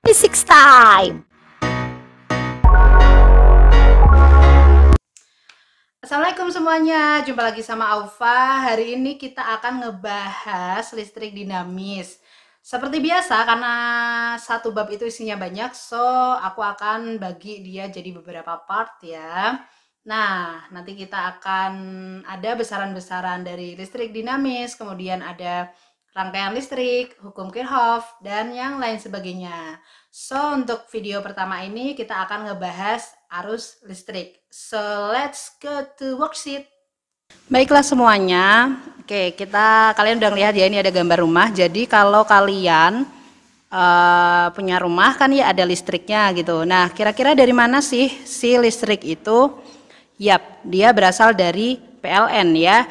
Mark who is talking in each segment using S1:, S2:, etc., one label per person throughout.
S1: Physics time.
S2: Assalamualaikum semuanya, jumpa lagi sama Aufa. Hari ini kita akan ngebahas listrik dinamis. Seperti biasa, karena satu bab itu isinya banyak, so aku akan bagi dia jadi beberapa part ya. Nah, nanti kita akan ada besaran-besaran dari listrik dinamis, kemudian ada rangkaian listrik, hukum Kirchhoff, dan yang lain sebagainya. So, untuk video pertama ini kita akan ngebahas arus listrik. So, let's go to worksheet. Baiklah semuanya. Oke, kalian udah lihat ya, ini ada gambar rumah. Jadi kalau kalian punya rumah kan ya ada listriknya gitu. Nah, kira-kira dari mana sih si listrik itu? Yap, dia berasal dari PLN ya.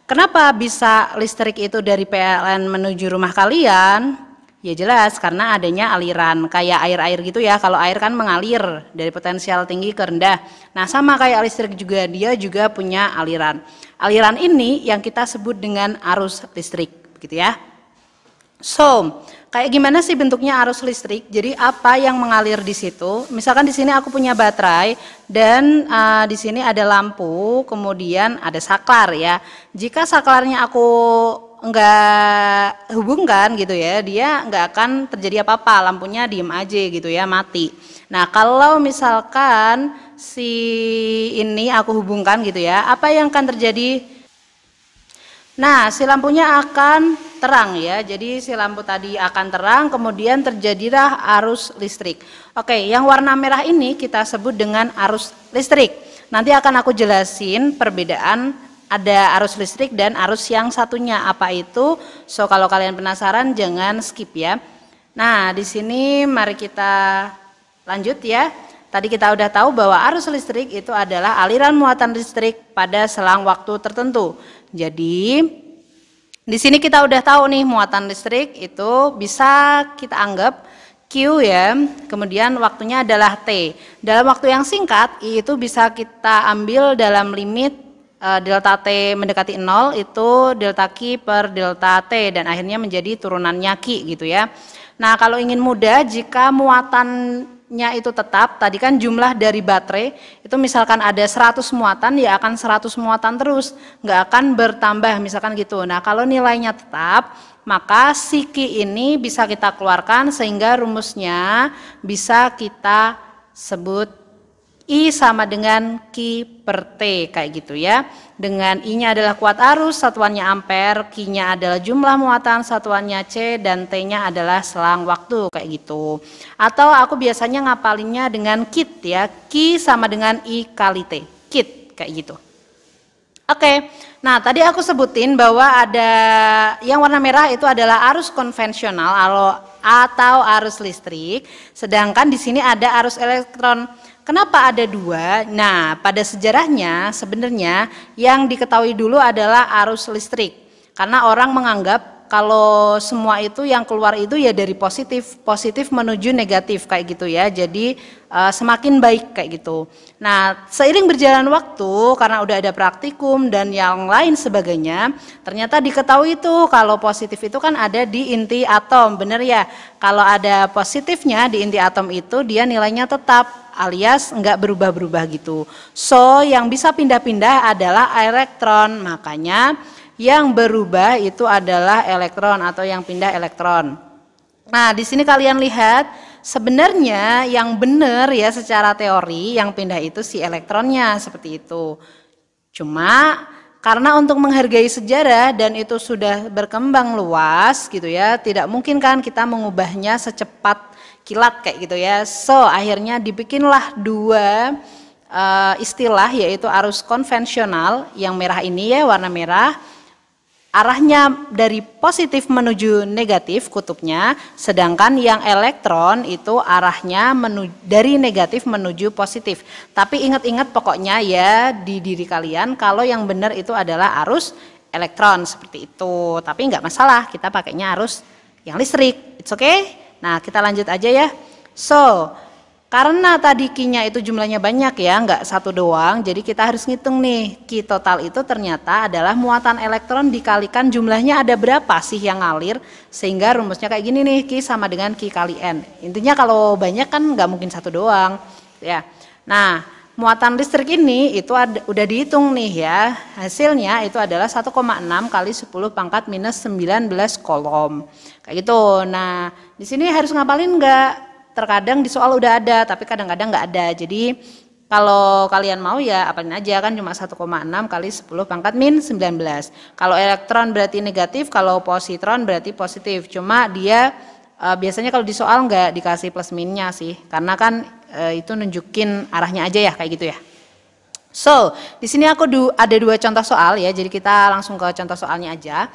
S2: Kenapa bisa listrik itu dari PLN menuju rumah kalian? Ya jelas, karena adanya aliran kayak air-air gitu ya. Kalau air kan mengalir dari potensial tinggi ke rendah. Nah, sama kayak listrik juga, dia juga punya aliran. Aliran ini yang kita sebut dengan arus listrik, gitu ya. So, kayak gimana sih bentuknya arus listrik? Jadi apa yang mengalir di situ? Misalkan di sini aku punya baterai dan di sini ada lampu, kemudian ada saklar ya. Jika saklarnya aku enggak hubungkan gitu ya, dia enggak akan terjadi apa-apa, lampunya diem aja gitu ya, mati. Nah, kalau misalkan si ini aku hubungkan gitu ya, apa yang akan terjadi? Nah, si lampunya akan terang ya. Jadi si lampu tadi akan terang, kemudian terjadilah arus listrik. Oke, yang warna merah ini kita sebut dengan arus listrik. Nanti akan aku jelasin perbedaan ada arus listrik dan arus yang satunya apa itu. So, kalau kalian penasaran jangan skip ya. Nah, di sini mari kita lanjut ya. Tadi kita udah tahu bahwa arus listrik itu adalah aliran muatan listrik pada selang waktu tertentu. Jadi di sini kita udah tahu nih muatan listrik itu bisa kita anggap Q ya, kemudian waktunya adalah T. Dalam waktu yang singkat, I itu bisa kita ambil dalam limit delta T mendekati 0 itu delta Q per delta T dan akhirnya menjadi turunannya Q gitu ya. Nah, kalau ingin mudah, jika muatannya itu tetap, tadi kan jumlah dari baterai itu misalkan ada 100 muatan, ya akan 100 muatan terus, nggak akan bertambah misalkan gitu. Nah, kalau nilainya tetap, maka si Q ini bisa kita keluarkan sehingga rumusnya bisa kita sebut I sama dengan Q per T kayak gitu ya. Dengan I-nya adalah kuat arus, satuannya ampere, Q-nya adalah jumlah muatan, satuannya C, dan T-nya adalah selang waktu kayak gitu. Atau aku biasanya ngapalinnya dengan kit ya, Q sama dengan I kali T, kit kayak gitu. Oke, nah tadi aku sebutin bahwa ada yang warna merah itu adalah arus konvensional atau arus listrik, sedangkan di sini ada arus elektron. Kenapa ada dua? Nah, pada sejarahnya sebenarnya yang diketahui dulu adalah arus listrik. Karena orang menganggap kalau semua itu yang keluar itu ya dari positif menuju negatif kayak gitu ya. Jadi semakin baik kayak gitu. Nah, seiring berjalan waktu karena udah ada praktikum dan yang lain sebagainya, ternyata diketahui itu kalau positif itu kan ada di inti atom, bener ya? Kalau ada positifnya di inti atom itu dia nilainya tetap alias enggak berubah-berubah gitu. So, yang bisa pindah-pindah adalah elektron. Makanya yang berubah itu adalah elektron atau yang pindah elektron. Nah, di sini kalian lihat sebenarnya yang benar ya secara teori yang pindah itu si elektronnya seperti itu. Cuma karena untuk menghargai sejarah dan itu sudah berkembang luas gitu ya, tidak mungkin kan kita mengubahnya secepat kilat kayak gitu ya. So, akhirnya dibikinlah dua istilah yaitu arus konvensional yang merah ini ya, warna merah. Arahnya dari positif menuju negatif kutubnya, sedangkan yang elektron itu arahnya dari negatif menuju positif. Tapi ingat-ingat pokoknya ya di diri kalian kalau yang benar itu adalah arus elektron seperti itu. Tapi nggak masalah, kita pakainya arus yang listrik. It's okay? Nah, kita lanjut aja ya. So, Karena tadi Q-nya itu jumlahnya banyak ya, nggak satu doang, jadi kita harus ngitung nih, Q total itu ternyata adalah muatan elektron dikalikan jumlahnya ada berapa sih yang ngalir, sehingga rumusnya kayak gini nih, Q sama dengan Q kali N. Intinya kalau banyak kan nggak mungkin satu doang, ya. Nah, muatan listrik ini itu udah dihitung nih ya, hasilnya itu adalah 1,6 kali 10 pangkat minus 19 kolom, kayak gitu. Nah, di sini harus ngapalin nggak? Terkadang di soal udah ada, tapi kadang-kadang nggak ada. Jadi kalau kalian mau ya apalin aja, kan cuma 1,6 kali 10 pangkat min 19. Kalau elektron berarti negatif, kalau positron berarti positif. Cuma dia biasanya kalau di soal nggak dikasih plus minnya sih, karena kan itu nunjukin arahnya aja ya, kayak gitu ya. So, di sini aku ada dua contoh soal ya, jadi kita langsung ke contoh soalnya aja.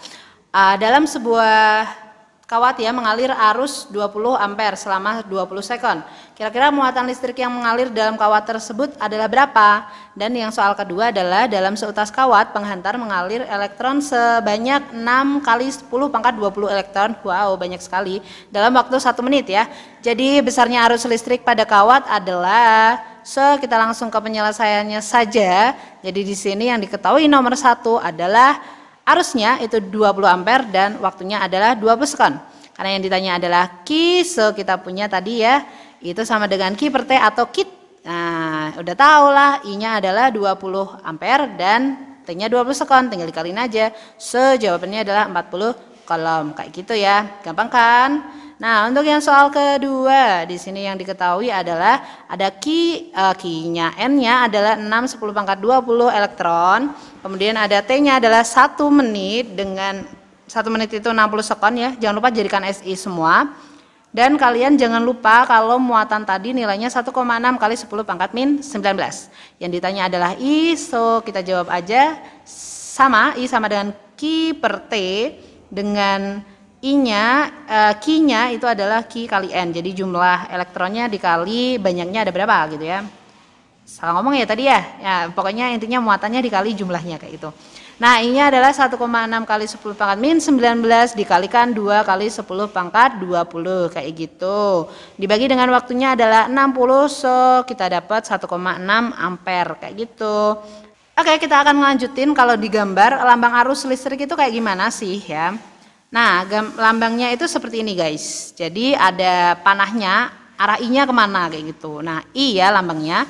S2: Dalam sebuah kawat ya mengalir arus 20 ampere selama 20 sekon. Kira-kira muatan listrik yang mengalir dalam kawat tersebut adalah berapa? Dan yang soal kedua adalah dalam seutas kawat penghantar mengalir elektron sebanyak 6 kali 10 pangkat 20 elektron. Wow, banyak sekali. Dalam waktu 1 menit ya. Jadi besarnya arus listrik pada kawat adalah, kita langsung ke penyelesaiannya saja. Jadi di sini yang diketahui nomor 1 adalah arusnya itu 20 ampere dan waktunya adalah 20 sekon. Karena yang ditanya adalah Q, kita punya tadi ya, itu sama dengan Q per T atau kit. Nah, udah tau lah, I-nya adalah 20 ampere dan T-nya 20 sekon, tinggal dikaliin aja. Jawabannya adalah 40 kolom, kayak gitu ya. Gampang kan? Nah, untuk yang soal kedua, di sini yang diketahui adalah ada Q-nya, N-nya adalah 6 10 pangkat 20 elektron. Kemudian ada T-nya adalah 1 menit dengan 1 menit itu 60 sekon ya. Jangan lupa jadikan SI semua. Dan kalian jangan lupa kalau muatan tadi nilainya 1,6 kali 10 pangkat min 19. Yang ditanya adalah I, kita jawab aja sama, I sama dengan Q per T dengan I-nya, Q-nya itu adalah Q kali N. Jadi jumlah elektronnya dikali banyaknya ada berapa gitu ya. Salah ngomong ya tadi ya. Ya, pokoknya intinya muatannya dikali jumlahnya kayak gitu. Nah, I-nya adalah 1,6 kali 10 pangkat min 19 dikalikan 2 kali 10 pangkat 20 kayak gitu. Dibagi dengan waktunya adalah 60, kita dapat 1,6 ampere kayak gitu. Oke, kita akan lanjutin kalau digambar lambang arus listrik itu kayak gimana sih ya. Nah, lambangnya itu seperti ini guys. Jadi ada panahnya, arah I-nya kemana kayak gitu. Nah, I ya lambangnya.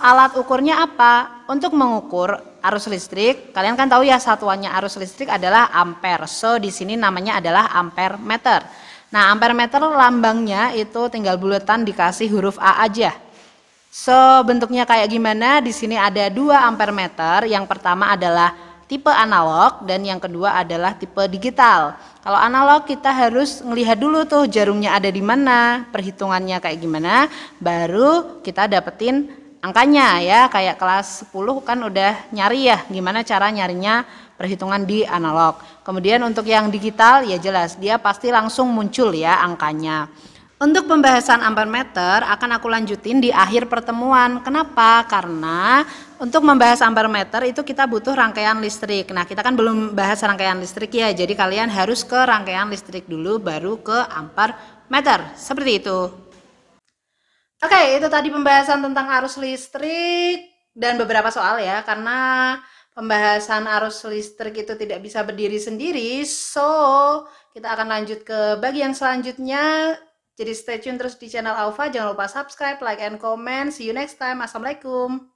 S2: Alat ukurnya apa? Untuk mengukur arus listrik, kalian kan tahu ya satuannya arus listrik adalah ampere. Di sini namanya adalah ampere meter. Nah, ampere meter lambangnya itu tinggal buletan dikasih huruf A aja. Bentuknya kayak gimana? Di sini ada 2 ampere meter. Yang pertama adalah tipe analog dan yang kedua adalah tipe digital. Kalau analog kita harus ngelihat dulu tuh jarumnya ada di mana, perhitungannya kayak gimana, baru kita dapetin angkanya ya. Kayak kelas 10 kan udah nyari ya gimana cara nyarinya perhitungan di analog. Kemudian untuk yang digital ya jelas dia pasti langsung muncul ya angkanya. Untuk pembahasan ampere meter akan aku lanjutin di akhir pertemuan. Kenapa? Karena untuk membahas ampere meter itu kita butuh rangkaian listrik. Nah, kita kan belum bahas rangkaian listrik ya. Jadi kalian harus ke rangkaian listrik dulu baru ke ampere meter. Seperti itu. Oke, itu tadi pembahasan tentang arus listrik dan beberapa soal ya. Karena pembahasan arus listrik itu tidak bisa berdiri sendiri. Kita akan lanjut ke bagian selanjutnya. Jadi stay tune terus di channel Aufa. Jangan lupa subscribe, like, and comment. See you next time. Assalamualaikum.